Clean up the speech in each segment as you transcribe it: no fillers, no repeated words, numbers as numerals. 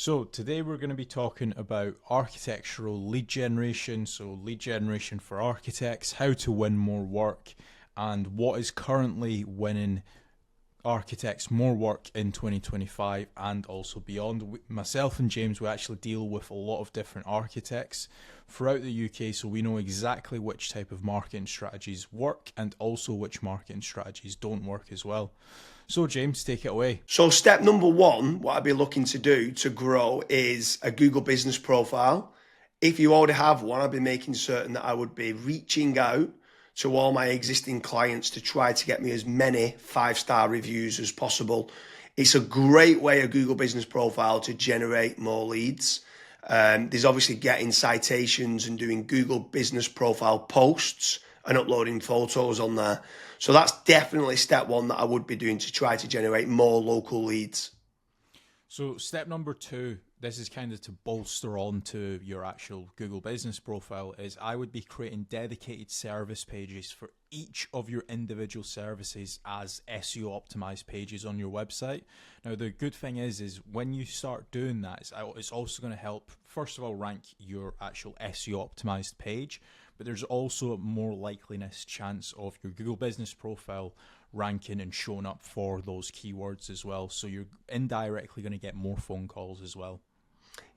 So, today we're going to be talking about architectural lead generation, so lead generation for architects, how to win more work, and what is currently winning architects more work in 2025 and also beyond. Myself and James, we actually deal with a lot of different architects throughout the UK, so we know exactly which type of marketing strategies work and also which marketing strategies don't work as well. So, James, take it away. So step number one, what I'd be looking to do to grow is a Google business profile. If you already have one, I'd be making certain that I would be reaching out to all my existing clients to try to get me as many 5-star reviews as possible. It's a great way, a Google business profile, to generate more leads. There's obviously getting citations and doing Google business profile posts and uploading photos on there. So that's definitely step one that I would be doing to try to generate more local leads. So, step number two, this is kind of to bolster on to your actual Google business profile, is I would be creating dedicated service pages for each of your individual services as SEO optimized pages on your website. Now, the good thing is when you start doing that, it's also going to help, first of all, rank your actual SEO optimized page, but there's also a more likeliness chance of your Google business profile ranking and showing up for those keywords as well. So you're indirectly going to get more phone calls as well.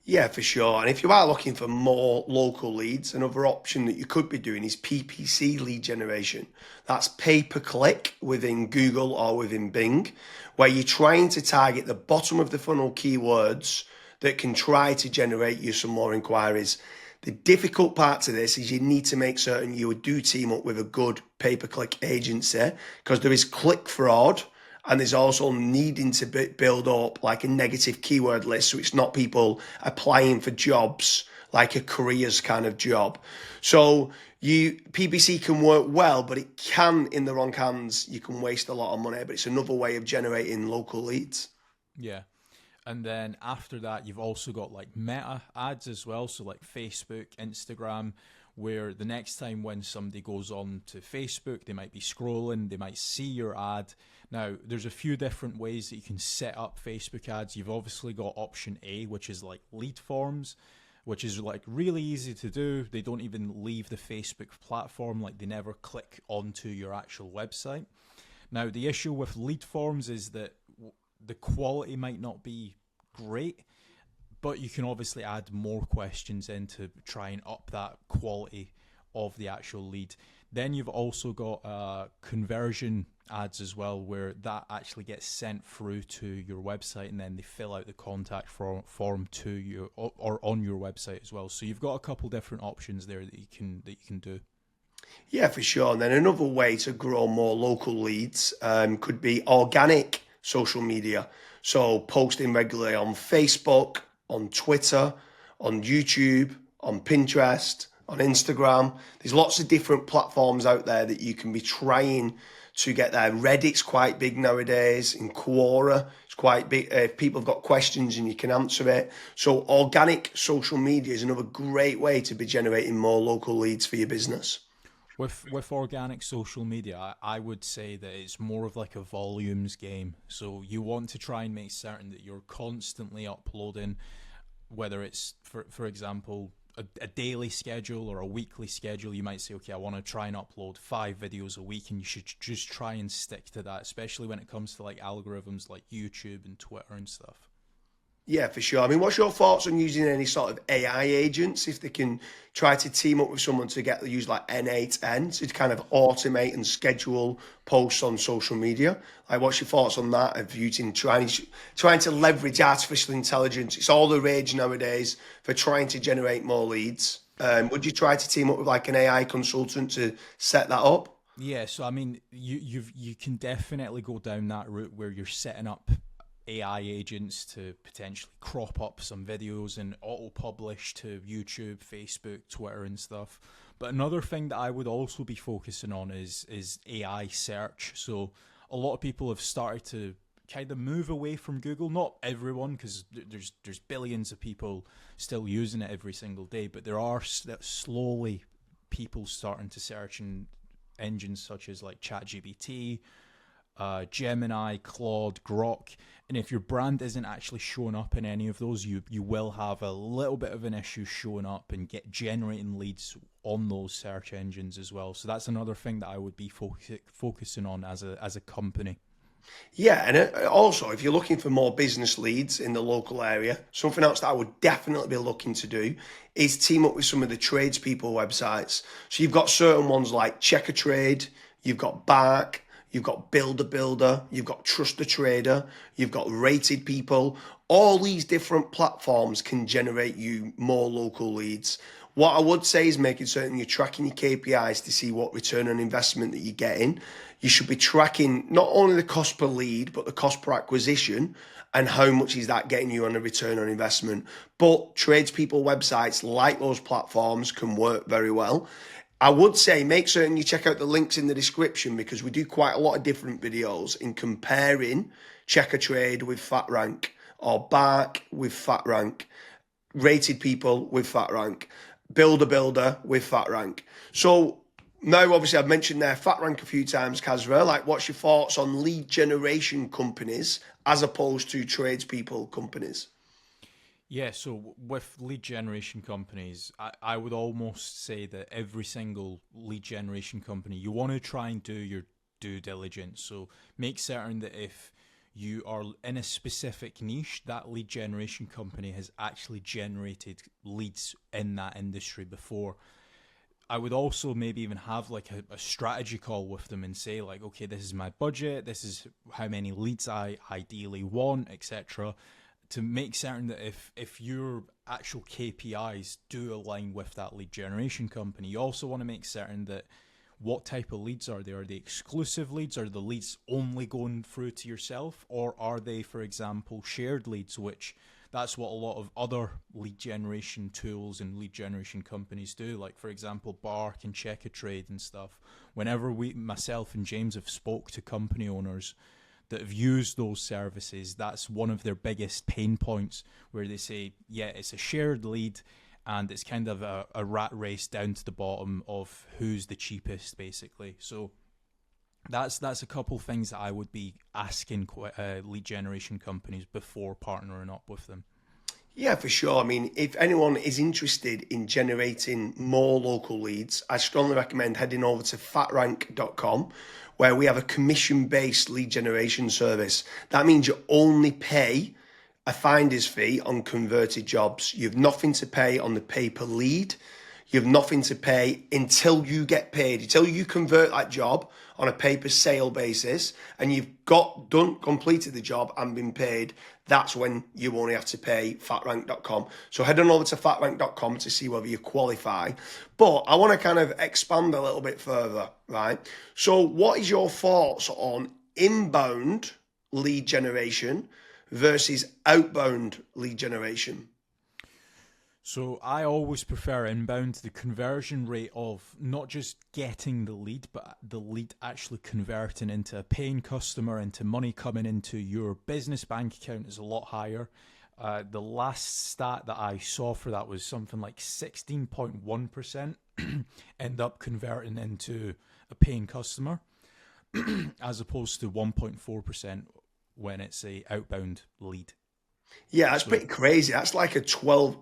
Yeah, for sure. And if you are looking for more local leads, another option that you could be doing is PPC lead generation. That's pay per click within Google or within Bing, where you're trying to target the bottom of the funnel keywords that can try to generate you some more inquiries. The difficult part to this is you need to make certain you do team up with a good pay-per-click agency, because there is click fraud and there's also needing to build up like a negative keyword list, so it's not people applying for jobs like a careers kind of job. So PPC can work well, but it can, in the wrong hands, you can waste a lot of money, but it's another way of generating local leads. Yeah. And then after that, you've also got like meta ads as well. So like Facebook, Instagram, where the next time when somebody goes on to Facebook, they might be scrolling, they might see your ad. Now, there's a few different ways that you can set up Facebook ads. You've obviously got option A, which is like lead forms, which is like really easy to do. They don't even leave the Facebook platform, like they never click onto your actual website. Now, the issue with lead forms is that the quality might not be great, but you can obviously add more questions in to try and up that quality of the actual lead. Then you've also got conversion ads as well, where that actually gets sent through to your website and then they fill out the contact form to you or on your website as well. So you've got a couple different options there that you can do. Yeah, for sure. And then another way to grow more local leads could be organic social media. So posting regularly on Facebook, on Twitter, on YouTube, on Pinterest, on Instagram. There's lots of different platforms out there that you can be trying to get there. Reddit's quite big nowadays. In Quora, it's quite big. If people have got questions and you can answer it. So organic social media is another great way to be generating more local leads for your business. With organic social media, I would say that it's more of like a volumes game. So you want to try and make certain that you're constantly uploading, whether it's for example a daily schedule or a weekly schedule. You might say, okay, I want to try and upload 5 videos a week, and you should just try and stick to that, especially when it comes to like algorithms like YouTube and Twitter and stuff. Yeah, for sure. I mean, what's your thoughts on using any sort of AI agents if they can try to team up with someone to use like N8N to kind of automate and schedule posts on social media? Like, what's your thoughts on that? Of using trying to leverage artificial intelligence? It's all the rage nowadays for trying to generate more leads. Would you try to team up with like an AI consultant to set that up? Yeah, so I mean, you can definitely go down that route where you're setting up AI agents to potentially crop up some videos and auto publish to YouTube, Facebook, Twitter, and stuff. But another thing that I would also be focusing on is AI search. So a lot of people have started to kind of move away from Google. Not everyone, because there's billions of people still using it every single day, but there are slowly people starting to search in engines such as like ChatGPT, Gemini, Claude, Grok. And if your brand isn't actually showing up in any of those, you will have a little bit of an issue showing up and get generating leads on those search engines as well. So that's another thing that I would be focusing on as a company. Yeah, and also if you're looking for more business leads in the local area, something else that I would definitely be looking to do is team up with some of the tradespeople websites. So you've got certain ones like Checker Trade, you've got Bark, you've got Builder Builder, you've got Trust the Trader, you've got Rated People. All these different platforms can generate you more local leads. What I would say is making certain you're tracking your KPIs to see what return on investment that you're getting. You should be tracking not only the cost per lead, but the cost per acquisition and how much is that getting you on a return on investment. But tradespeople websites like those platforms can work very well. I would say make certain you check out the links in the description because we do quite a lot of different videos in comparing Checker Trade with FatRank or Bark with FatRank, Rated People with FatRank, Builder Builder with FatRank. So now, obviously, I've mentioned there FatRank a few times, Kasra. Like, what's your thoughts on lead generation companies as opposed to tradespeople companies? Yeah, so with lead generation companies, I would almost say that every single lead generation company, you want to try and do your due diligence. So make certain that if you are in a specific niche, that lead generation company has actually generated leads in that industry before. I would also maybe even have like a strategy call with them and say like, okay, this is my budget, this is how many leads I ideally want, etc. To make certain that if your actual KPIs do align with that lead generation company, you also want to make certain that what type of leads are they? Are they exclusive leads? Are the leads only going through to yourself? Or are they, for example, shared leads, which that's what a lot of other lead generation tools and lead generation companies do. Like, for example, Bark and Check a Trade and stuff. Whenever myself and James have spoke to company owners that have used those services, that's one of their biggest pain points where they say, yeah, it's a shared lead and it's kind of a rat race down to the bottom of who's the cheapest, basically. So that's a couple things that I would be asking lead generation companies before partnering up with them. Yeah, for sure. I mean, if anyone is interested in generating more local leads, I strongly recommend heading over to fatrank.com, where we have a commission-based lead generation service. That means you only pay a finder's fee on converted jobs. You have nothing to pay on the pay per lead. You have nothing to pay until you get paid, until you convert that job on a pay per sale basis and you've completed the job and been paid. That's when you only have to pay fatrank.com. So head on over to fatrank.com to see whether you qualify. But I want to kind of expand a little bit further, right? So what is your thoughts on inbound lead generation versus outbound lead generation? So I always prefer inbound. The conversion rate of not just getting the lead, but the lead actually converting into a paying customer, into money coming into your business bank account is a lot higher. The last stat that I saw for that was something like 16.1% end up converting into a paying customer, as opposed to 1.4% when it's a outbound lead. Yeah, that's pretty crazy. That's like a 12,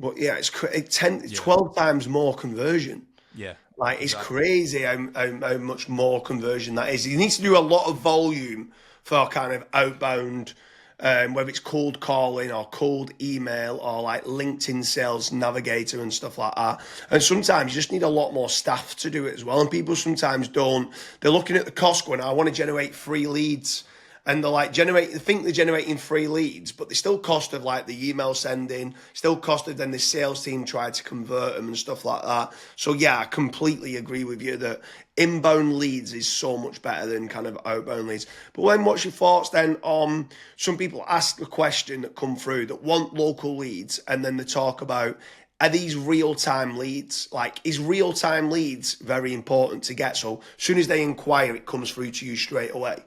but yeah, it's 10, Yeah, 12 times more conversion. yeah, Like, it's exactly. crazy how much more conversion that is. You need to do a lot of volume for kind of outbound, whether it's cold calling or cold email or like LinkedIn Sales Navigator and stuff like that. And sometimes you just need a lot more staff to do it as well. And people sometimes don't. They're looking at the cost going, I want to generate free leads. And they're like they think they're generating free leads, but they still cost of like the email sending, still cost of then the sales team try to convert them and stuff like that. So yeah, I completely agree with you that inbound leads is so much better than kind of outbound leads. But then what's your thoughts then on some people ask the question that come through that want local leads and then they talk about are these real-time leads? Like, is real-time leads very important to get? So as soon as they inquire, it comes through to you straight away.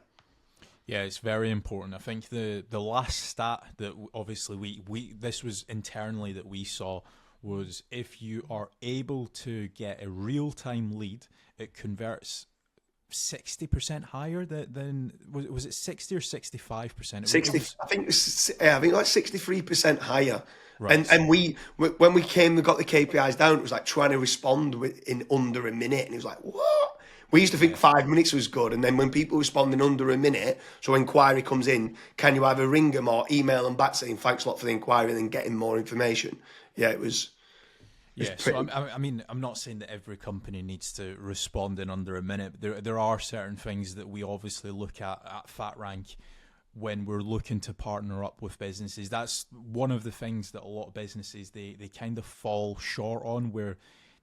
Yeah, it's very important. I think the last stat that obviously we this was internally that we saw was if you are able to get a real time lead, it converts 60% higher than was it 60 or 65%? 60, I think I think like 63% higher. Right. And when we got the KPIs down, it was like trying to respond in under a minute, and it was like, what? We used to think Yeah. 5 minutes was good, and then when people respond in under a minute, so inquiry comes in, can you either ring them or email them back saying thanks a lot for the inquiry and then getting more information? Yeah, it was Yeah, pretty. so I mean, I'm not saying that every company needs to respond in under a minute. There are certain things that we obviously look at FatRank when we're looking to partner up with businesses. That's one of the things that a lot of businesses they kind of fall short on, where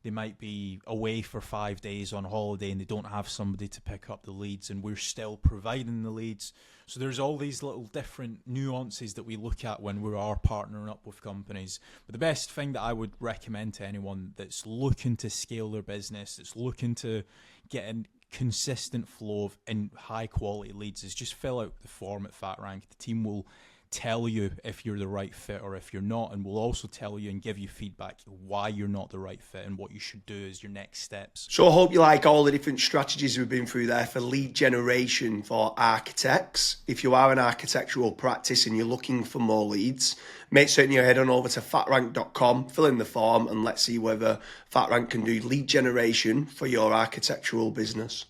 they might be away for 5 days on holiday and they don't have somebody to pick up the leads, and we're still providing the leads. So there's all these little different nuances that we look at when we are partnering up with companies. But the best thing that I would recommend to anyone that's looking to scale their business, that's looking to get a consistent flow of high quality leads, is just fill out the form at FatRank. The team will tell you if you're the right fit or if you're not, and we'll also tell you and give you feedback why you're not the right fit and what you should do as your next steps. So I hope you like all the different strategies we've been through there for lead generation for architects. If you are an architectural practice and you're looking for more leads, make certain you head on over to fatrank.com, fill in the form, and let's see whether FatRank can do lead generation for your architectural business.